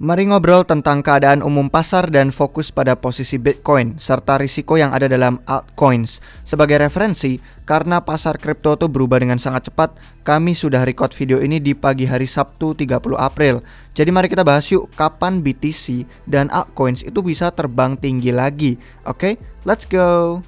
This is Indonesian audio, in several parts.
Mari ngobrol tentang keadaan umum pasar dan fokus pada posisi Bitcoin serta risiko yang ada dalam altcoins. Sebagai referensi, karena pasar kripto itu berubah dengan sangat cepat, kami sudah record video ini di pagi hari Sabtu 30 April. Jadi mari kita bahas yuk kapan BTC dan altcoins itu bisa terbang tinggi lagi. Oke, let's go.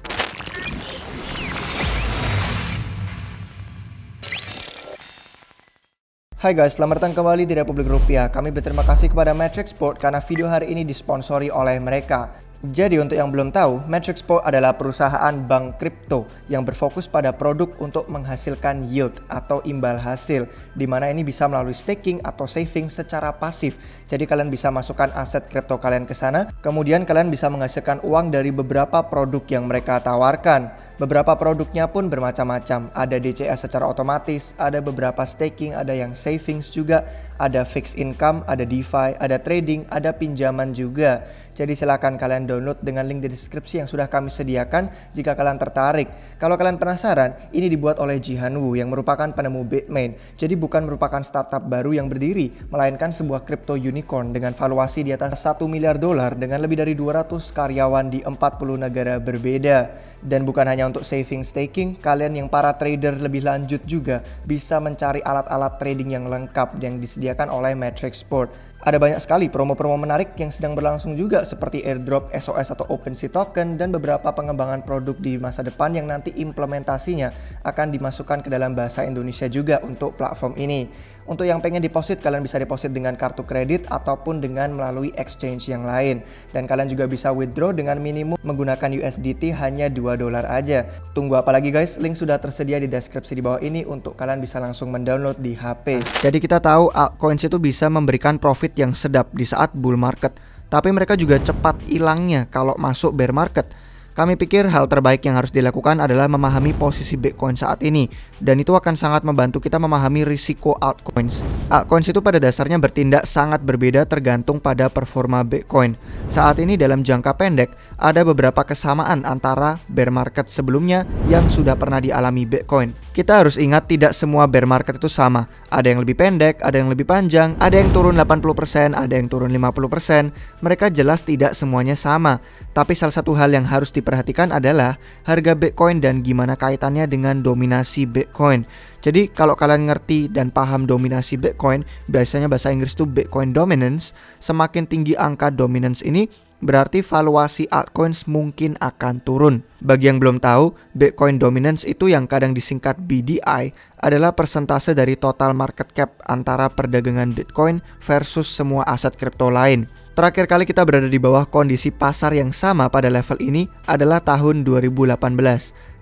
Hai guys, selamat datang kembali di Republik Rupiah. Kami berterima kasih kepada Matrixport karena video hari ini disponsori oleh mereka. Jadi untuk yang belum tahu, Matrixport adalah perusahaan bank kripto yang berfokus pada produk untuk menghasilkan yield atau imbal hasil, di mana ini bisa melalui staking atau saving secara pasif. Jadi kalian bisa masukkan aset kripto kalian ke sana, kemudian kalian bisa menghasilkan uang dari beberapa produk yang mereka tawarkan. Beberapa produknya pun bermacam-macam, ada DCA secara otomatis, ada beberapa staking, ada yang savings juga, ada fixed income, ada DeFi, ada trading, ada pinjaman juga. Jadi silakan kalian download dengan link di deskripsi yang sudah kami sediakan jika kalian tertarik. Kalau kalian penasaran, ini dibuat oleh Jihan Wu yang merupakan penemu Bitmain. Jadi bukan merupakan startup baru yang berdiri, melainkan sebuah crypto unicorn dengan valuasi di atas $1 miliar dengan lebih dari 200 karyawan di 40 negara berbeda. Dan bukan hanya untuk saving staking, kalian yang para trader lebih lanjut juga bisa mencari alat-alat trading yang lengkap yang disediakan oleh Matrixport. Ada banyak sekali promo-promo menarik yang sedang berlangsung juga seperti airdrop SOS atau OpenSea token dan beberapa pengembangan produk di masa depan yang nanti implementasinya akan dimasukkan ke dalam bahasa Indonesia juga untuk platform ini. Untuk yang pengen deposit, kalian bisa deposit dengan kartu kredit ataupun dengan melalui exchange yang lain. Dan kalian juga bisa withdraw dengan minimum menggunakan USDT hanya $2 aja. Tunggu apa lagi guys, link sudah tersedia di deskripsi di bawah ini untuk kalian bisa langsung mendownload di HP. Jadi kita tahu altcoins itu bisa memberikan profit yang sedap di saat bull market, tapi mereka juga cepat hilangnya kalau masuk bear market. Kami pikir hal terbaik yang harus dilakukan adalah memahami posisi Bitcoin saat ini, dan itu akan sangat membantu kita memahami risiko altcoins. Altcoins itu pada dasarnya bertindak sangat berbeda tergantung pada performa Bitcoin. Saat ini dalam jangka pendek, ada beberapa kesamaan antara bear market sebelumnya yang sudah pernah dialami Bitcoin. Kita harus ingat tidak semua bear market itu sama. Ada yang lebih pendek, ada yang lebih panjang, ada yang turun 80%, ada yang turun 50%. Mereka jelas tidak semuanya sama. Tapi salah satu hal yang harus diperhatikan adalah harga Bitcoin dan gimana kaitannya dengan dominasi Bitcoin. Jadi kalau kalian ngerti dan paham dominasi Bitcoin, biasanya bahasa Inggris itu Bitcoin dominance, semakin tinggi angka dominance ini, berarti valuasi altcoins mungkin akan turun. Bagi yang belum tahu, Bitcoin dominance itu yang kadang disingkat BDI adalah persentase dari total market cap antara perdagangan Bitcoin versus semua aset kripto lain. Terakhir kali kita berada di bawah kondisi pasar yang sama pada level ini adalah tahun 2018.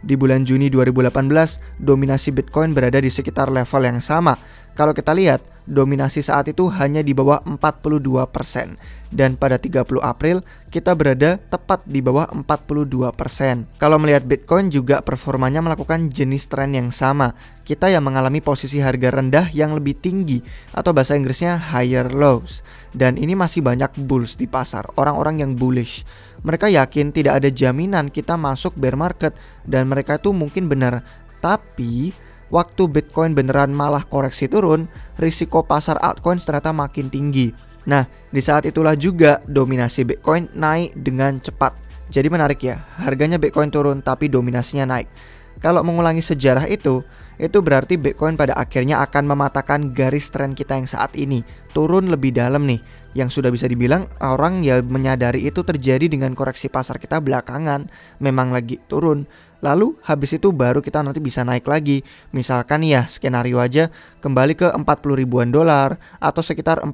Di bulan Juni 2018, dominasi Bitcoin berada di sekitar level yang sama. Kalau kita lihat, dominasi saat itu hanya di bawah 42%. Dan pada 30 April, kita berada tepat di bawah 42%. Kalau melihat Bitcoin juga performanya melakukan jenis tren yang sama. Kita yang mengalami posisi harga rendah yang lebih tinggi, atau bahasa Inggrisnya higher lows. Dan ini masih banyak bulls di pasar, orang-orang yang bullish. Mereka yakin tidak ada jaminan kita masuk bear market, dan mereka itu mungkin benar. Tapi waktu Bitcoin beneran malah koreksi turun, risiko pasar altcoins ternyata makin tinggi. Nah, di saat itulah juga dominasi Bitcoin naik dengan cepat. Jadi menarik ya, harganya Bitcoin turun tapi dominasinya naik. Kalau mengulangi sejarah itu berarti Bitcoin pada akhirnya akan mematahkan garis tren kita yang saat ini, turun lebih dalam nih. Yang sudah bisa dibilang orang ya menyadari itu terjadi dengan koreksi pasar kita belakangan, memang lagi turun. Lalu habis itu baru kita nanti bisa naik lagi. Misalkan ya skenario aja kembali ke 40 ribuan dolar atau sekitar 41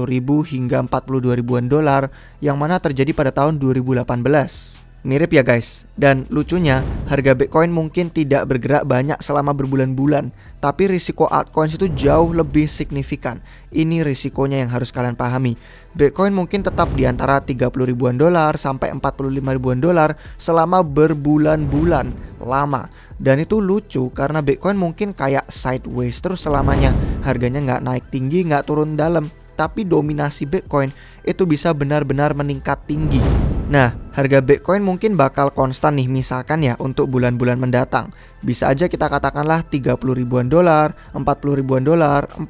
ribu hingga 42 ribuan dolar yang mana terjadi pada tahun 2018. Mirip ya guys. Dan lucunya harga Bitcoin mungkin tidak bergerak banyak selama berbulan-bulan, tapi risiko altcoins itu jauh lebih signifikan. Ini risikonya yang harus kalian pahami. Bitcoin mungkin tetap di antara 30 ribuan dolar sampai 45 ribuan dolar selama berbulan-bulan lama. Dan itu lucu karena Bitcoin mungkin kayak sideways terus selamanya. Harganya nggak naik tinggi, nggak turun dalam. Tapi dominasi Bitcoin itu bisa benar-benar meningkat tinggi. Nah, harga Bitcoin mungkin bakal konstan nih misalkan ya untuk bulan-bulan mendatang. Bisa aja kita katakanlah 30 ribuan dolar, 40 ribuan dolar, 45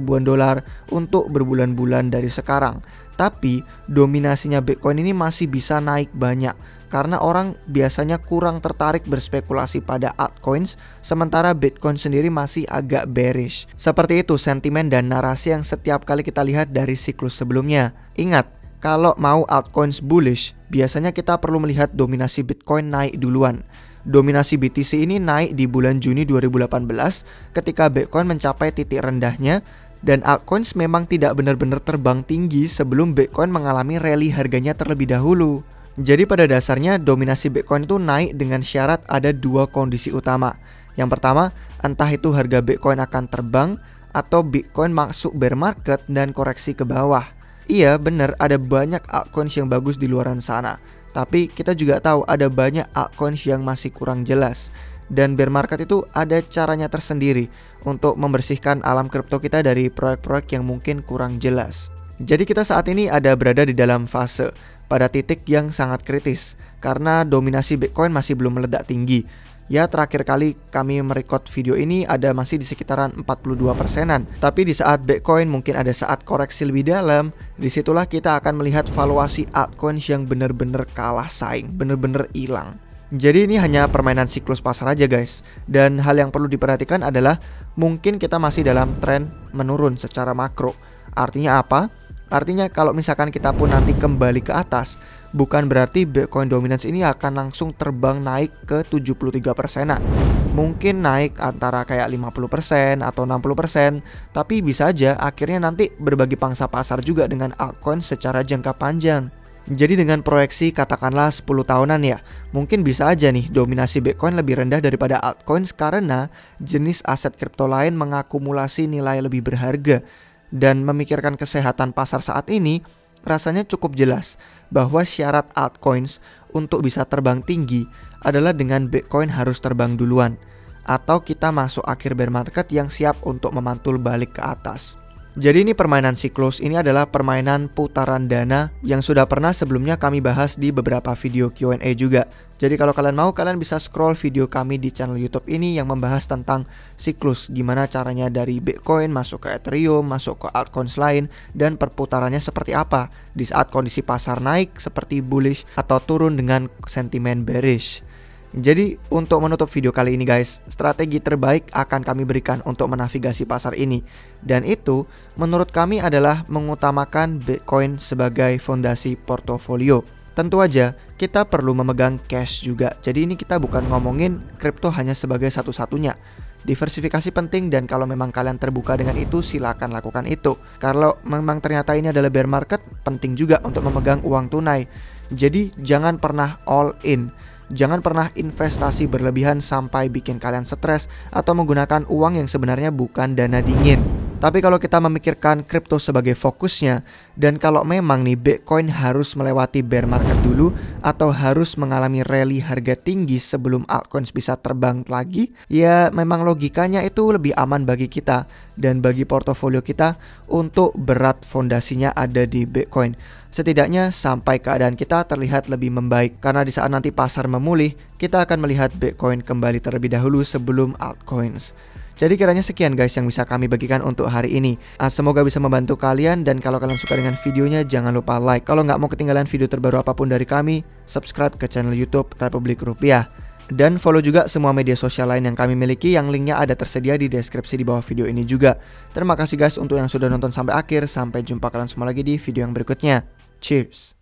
ribuan dolar untuk berbulan-bulan dari sekarang. Tapi dominasinya Bitcoin ini masih bisa naik banyak karena orang biasanya kurang tertarik berspekulasi pada altcoins, sementara Bitcoin sendiri masih agak bearish. Seperti itu sentimen dan narasi yang setiap kali kita lihat dari siklus sebelumnya. Ingat, kalau mau altcoins bullish, biasanya kita perlu melihat dominasi Bitcoin naik duluan. Dominasi BTC ini naik di bulan Juni 2018 ketika Bitcoin mencapai titik rendahnya dan altcoins memang tidak benar-benar terbang tinggi sebelum Bitcoin mengalami rally harganya terlebih dahulu. Jadi pada dasarnya dominasi Bitcoin itu naik dengan syarat ada dua kondisi utama. Yang pertama, entah itu harga Bitcoin akan terbang atau Bitcoin masuk bear market dan koreksi ke bawah. Iya bener, ada banyak altcoins yang bagus di luaran sana. Tapi kita juga tahu ada banyak altcoins yang masih kurang jelas. Dan bear market itu ada caranya tersendiri untuk membersihkan alam kripto kita dari proyek-proyek yang mungkin kurang jelas. Jadi kita saat ini ada berada di dalam fase pada titik yang sangat kritis karena dominasi Bitcoin masih belum meledak tinggi. Ya terakhir kali kami merekod video ini ada masih di sekitaran 42%-an. Tapi di saat Bitcoin mungkin ada saat koreksi lebih dalam, disitulah kita akan melihat valuasi altcoins yang benar-benar kalah saing, benar-benar hilang. Jadi ini hanya permainan siklus pasar aja guys. Dan hal yang perlu diperhatikan adalah mungkin kita masih dalam tren menurun secara makro. Artinya apa? Artinya kalau misalkan kita pun nanti kembali ke atas, bukan berarti Bitcoin dominance ini akan langsung terbang naik ke 73%-an. Mungkin naik antara kayak 50% atau 60%, tapi bisa aja akhirnya nanti berbagi pangsa pasar juga dengan altcoin secara jangka panjang. Jadi dengan proyeksi katakanlah 10 tahunan ya, mungkin bisa aja nih dominasi Bitcoin lebih rendah daripada altcoins karena jenis aset kripto lain mengakumulasi nilai lebih berharga. Dan memikirkan kesehatan pasar saat ini, rasanya cukup jelas bahwa syarat altcoins untuk bisa terbang tinggi adalah dengan Bitcoin harus terbang duluan, atau kita masuk akhir bear market yang siap untuk memantul balik ke atas. Jadi ini permainan siklus, ini adalah permainan putaran dana yang sudah pernah sebelumnya kami bahas di beberapa video Q&A juga. Jadi kalau kalian mau, kalian bisa scroll video kami di channel YouTube ini yang membahas tentang siklus, gimana caranya dari Bitcoin masuk ke Ethereum, masuk ke altcoins lain, dan perputarannya seperti apa di saat kondisi pasar naik seperti bullish atau turun dengan sentimen bearish. Jadi untuk menutup video kali ini guys, strategi terbaik akan kami berikan untuk menavigasi pasar ini. Dan itu menurut kami adalah mengutamakan Bitcoin sebagai fondasi portofolio. Tentu aja kita perlu memegang cash juga. Jadi ini kita bukan ngomongin kripto hanya sebagai satu-satunya. Diversifikasi penting dan kalau memang kalian terbuka dengan itu silakan lakukan itu. Kalau memang ternyata ini adalah bear market, penting juga untuk memegang uang tunai. Jadi jangan pernah all in. Jangan pernah investasi berlebihan sampai bikin kalian stres atau menggunakan uang yang sebenarnya bukan dana dingin. Tapi kalau kita memikirkan kripto sebagai fokusnya, dan kalau memang nih Bitcoin harus melewati bear market dulu atau harus mengalami rally harga tinggi sebelum altcoins bisa terbang lagi, ya memang logikanya itu lebih aman bagi kita dan bagi portofolio kita untuk berat fondasinya ada di Bitcoin. Setidaknya sampai keadaan kita terlihat lebih membaik, karena di saat nanti pasar memulih, kita akan melihat Bitcoin kembali terlebih dahulu sebelum altcoins. Jadi kiranya sekian guys yang bisa kami bagikan untuk hari ini. Semoga bisa membantu kalian, dan kalau kalian suka dengan videonya jangan lupa like. Kalau nggak mau ketinggalan video terbaru apapun dari kami, subscribe ke channel YouTube Republik Rupiah. Dan follow juga semua media sosial lain yang kami miliki, yang linknya ada tersedia di deskripsi di bawah video ini juga. Terima kasih guys untuk yang sudah nonton sampai akhir. Sampai jumpa kalian semua lagi di video yang berikutnya. Cheers!